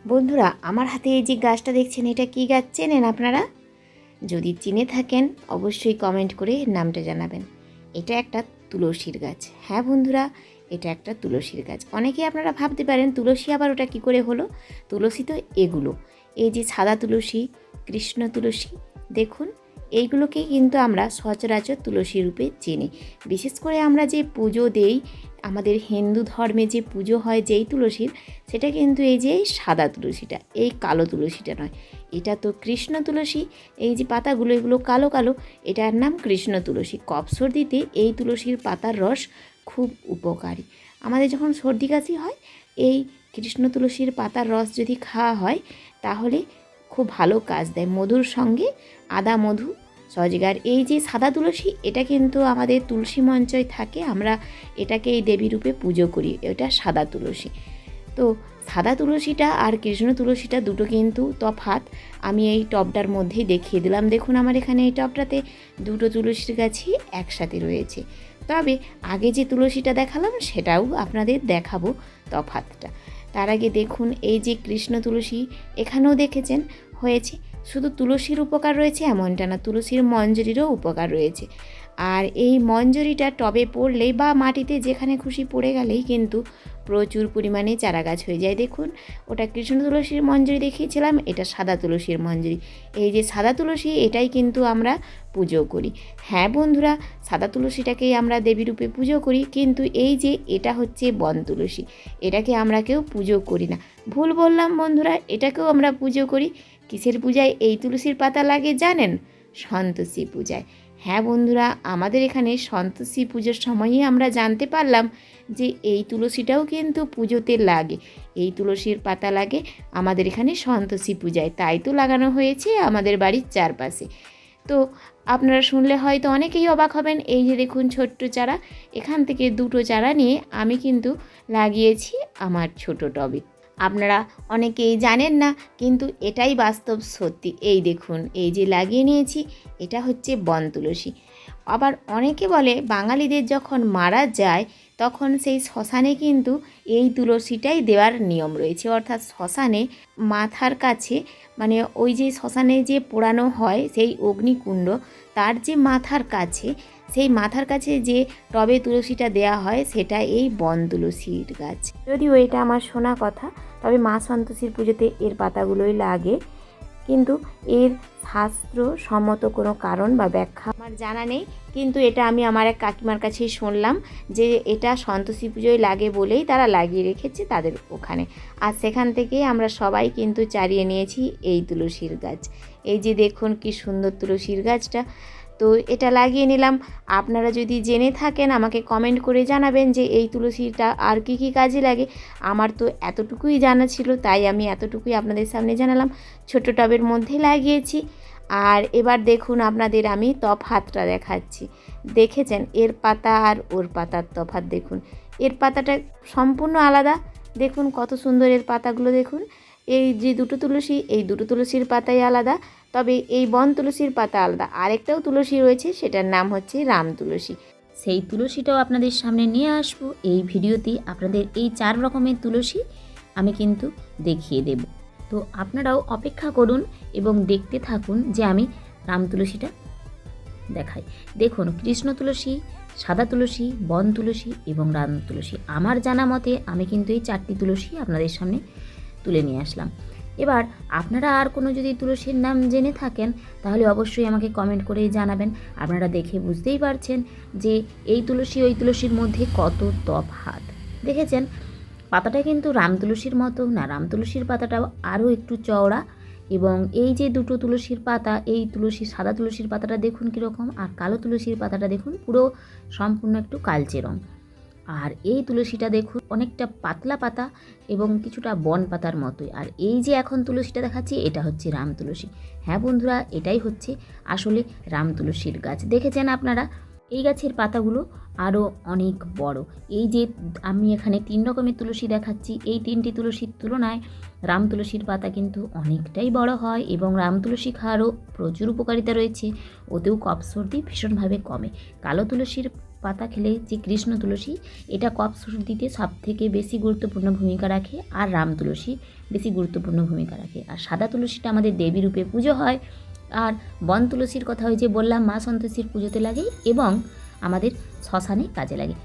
বন্ধুরা, আমার হাতে এই যে গাছটা দেখছেন, এটা কি গাছ চেনেন আপনারা? যদি চিনে থাকেন অবশ্যই কমেন্ট করে এর নামটা জানাবেন। এটা একটা তুলসীর গাছ। হ্যাঁ বন্ধুরা, এটা একটা তুলসীর গাছ। অনেকেই আপনারা ভাবতে পারেন তুলসী আবার ওটা কি করে হলো। তুলসী তো এগুলো, এই যে সাদা তুলসী, কৃষ্ণ তুলসী, দেখুন এইগুলোকেই কিন্তু আমরা সচরাচর তুলসী রূপে চিনি। বিশেষ করে আমরা যে পুজো দেই, আমাদের হিন্দু ধর্মে যে পুজো হয় যেই তুলসীর, সেটা কিন্তু এই যে সাদা তুলসীটা, এই কালো তুলসীটা নয়। এটা তো কৃষ্ণ তুলসী। এই যে পাতাগুলো এগুলো কালো কালো, এটার নাম কৃষ্ণ তুলসী। কফ সর্দিতে এই তুলসীর পাতার রস খুব উপকারী। আমাদের যখন সর্দি কাশি হয়, এই কৃষ্ণ তুলসীর পাতার রস যদি খাওয়া হয় তাহলে খুব ভালো কাজ দেয়। মধুর সঙ্গে আদা, মধু, সজগার। এই যে সাদা তুলসী, এটা কিন্তু আমাদের তুলসী মঞ্চয় থাকে, আমরা এটাকে এই দেবী রূপে পুজো করি। এটা সাদা তুলসী। তো সাদা তুলসীটা আর কৃষ্ণ তুলসীটা দুটো কিন্তু তফাৎ। আমি এই টবটার মধ্যেই দেখিয়ে দিলাম। দেখুন আমার এখানে এই টবটাতে দুটো তুলসীর গাছই একসাথে রয়েছে। তবে আগে যে তুলসীটা দেখালাম সেটাও আপনাদের দেখাবো তফাৎটা। তার আগে দেখুন এই যে কৃষ্ণ তুলসী, এখানেও দেখেছেন হয়েছে। শুধু তুলসীর উপকার রয়েছে এমনটা না, তুলসীর মঞ্জরিরও উপকার রয়েছে। আর এই মঞ্জরিটা টবে পড়লেই বা মাটিতে যেখানে খুশি পড়ে গেলেই কিন্তু প্রচুর পরিমাণে চারা গাছ হয়ে যায়। দেখুন ওটা কৃষ্ণ তুলসীর মঞ্জরি দেখিয়েছিলাম, এটা সাদা তুলসীর মঞ্জরি। এই যে সাদা তুলসী, এটাই কিন্তু আমরা পুজো করি। হ্যাঁ বন্ধুরা, সাদা তুলসীটাকেই আমরা দেবী রূপে পুজো করি, কিন্তু এই যে এটা হচ্ছে বন তুলসী, এটাকে আমরা কেউ পুজো করি না। ভুল বললাম বন্ধুরা, এটাকেও আমরা পুজো করি। কিসের পূজায় এই তুলসীর পাতা লাগে জানেন? সন্তোষী পূজায়। হ্যাঁ বন্ধুরা, আমাদের এখানে সন্তোষী পুজোর সময়ই আমরা জানতে পারলাম যে এই তুলসীটাও কিন্তু পুজোতে লাগে। এই তুলসীর পাতা লাগে আমাদের এখানে সন্তোষী পূজায়, তাই তো লাগানো হয়েছে আমাদের বাড়ির চারপাশে। তো আপনারা শুনলে হয়তো অনেকেই অবাক হবেন। এই যে দেখুন ছোট্ট চারা, এখান থেকে দুটো চারা নিয়ে আমি কিন্তু লাগিয়েছি আমার ছোট টবে। আপনারা অনেকেই জানেন না, কিন্তু এটাই বাস্তব সত্যি। এই দেখুন, এই যে লাগিয়ে নিয়েছি, এটা হচ্ছে বন তুলসী। আবার অনেকে বলে বাঙালিদের যখন মারা যায় তখন সেই শ্মশানে কিন্তু এই তুলসীটাই দেওয়ার নিয়ম রয়েছে। অর্থাৎ শ্মশানে মাথার কাছে, মানে ওই যে শ্মশানে যে পোড়ানো হয় সেই অগ্নিকুণ্ড, তার যে মাথার কাছে, সেই মাথার কাছে যে টবে তুলসীটা দেয়া হয় সেটা এই বন তুলসীর গাছ। যদিও এটা আমার শোনা কথা, তবে মা সন্তোষীর পুজোতে এর পাতাগুলোই লাগে, কিন্তু এর শাস্ত্রসম্মত কোনো কারণ বা ব্যাখ্যা আমার জানা নেই। কিন্তু এটা আমি আমার এক কাকিমার কাছেই শুনলাম যে এটা সন্তোষী পুজোয় লাগে বলেই তারা লাগিয়ে রেখেছে তাদের ওখানে। আর সেখান থেকেই আমরা সবাই কিন্তু চারিয়ে নিয়েছি এই তুলসীর গাছ। এই যে দেখুন কি সুন্দর তুলসীর গাছটা, তো এটা লাগিয়ে নিলাম। আপনারা যদি জেনে থাকেন আমাকে কমেন্ট করে জানাবেন যে এই তুলসীটা আর কি কি কাজে লাগে। আমার তো এতটুকুই জানা ছিল, তাই আমি এতটুকুই আপনাদের সামনে জানালাম। ছোট টবের মধ্যে লাগিয়েছি। আর এবার দেখুন আপনাদের আমি তফাৎটা দেখাচ্ছি। দেখেছেন এর পাতা আর ওর পাতার তফাৎ? দেখুন এর পাতাটা সম্পূর্ণ আলাদা। দেখুন কত সুন্দর এর পাতাগুলো দেখুন। এই যে দুটো তুলসী, এই দুটো তুলসীর পাতাই আলাদা, তবে এই বন তুলসীর পাতা আলাদা। আরেকটাও তুলসী রয়েছে, সেটার নাম হচ্ছে রাম তুলসী। সেই তুলসীটাও আপনাদের সামনে নিয়ে আসবো এই ভিডিওতে। আপনাদের এই 4 রকমের তুলসী আমি কিন্তু দেখিয়ে দেব। তো আপনারাও অপেক্ষা করুন এবং দেখতে থাকুন যে আমি রাম তুলসীটা দেখাই। দেখুন কৃষ্ণ তুলসী, সাদা তুলসী, বন তুলসী এবং রাম তুলসী। আমার জানা মতে আমি কিন্তু এই 4টি তুলসী আপনাদের সামনে তুলে নিয়ে আসলাম। এবার আপনারা আর কোনো যদি তুলসীর নাম জেনে থাকেন তাহলে অবশ্যই আমাকে কমেন্ট করে জানাবেন। আপনারা দেখে বুঝতেই পারছেন যে এই তুলসী ওই তুলসীর মধ্যে কত তফাৎ। দেখেছেন পাতাটা কিন্তু রাম তুলসীর মতো না, রাম তুলসীর পাতাটাও আরও একটু চওড়া। এবং এই যে দুটো তুলসীর পাতা, এই তুলসীর সাদা তুলসীর পাতাটা দেখুন কীরকম, আর কালো তুলসীর পাতাটা দেখুন পুরো সম্পূর্ণ একটু কালচে রঙ। আর এই তুলসীটা দেখুন অনেকটা পাতলা পাতা এবং কিছুটা বন পাতার মতোই। আর এই যে এখন তুলসীটা দেখাচ্ছি এটা হচ্ছে রাম তুলসী। হ্যাঁ বন্ধুরা, এটাই হচ্ছে আসলে রাম তুলসীর গাছ। দেখেছেন আপনারা এই গাছের পাতাগুলো আরও অনেক বড়। এই যে আমি এখানে 3 রকমের তুলসী দেখাচ্ছি, এই 3টি তুলসীর তুলনায় রাম তুলসীর পাতা কিন্তু অনেকটাই বড় হয় এবং রাম তুলসী খাওয়ারও প্রচুর উপকারিতা রয়েছে। ওতেও কফ সর্দি ভীষণভাবে কমে। কালো তুলসীর পাতা খেলে যে কৃষ্ণ তুলসী, এটা কফ সর্দিতে সব থেকে বেশি গুরুত্বপূর্ণ ভূমিকা রাখে, আর রাম তুলসী বেশি গুরুত্বপূর্ণ ভূমিকা রাখে। আর সাদা তুলসীটা আমাদের দেবী রূপে পুজো হয়। আর বন তুলসীর কথা ওই যে বললাম মা সন্তোষীর পুজোতে লাগে এবং আমাদের শ্মশানে কাজে লাগে।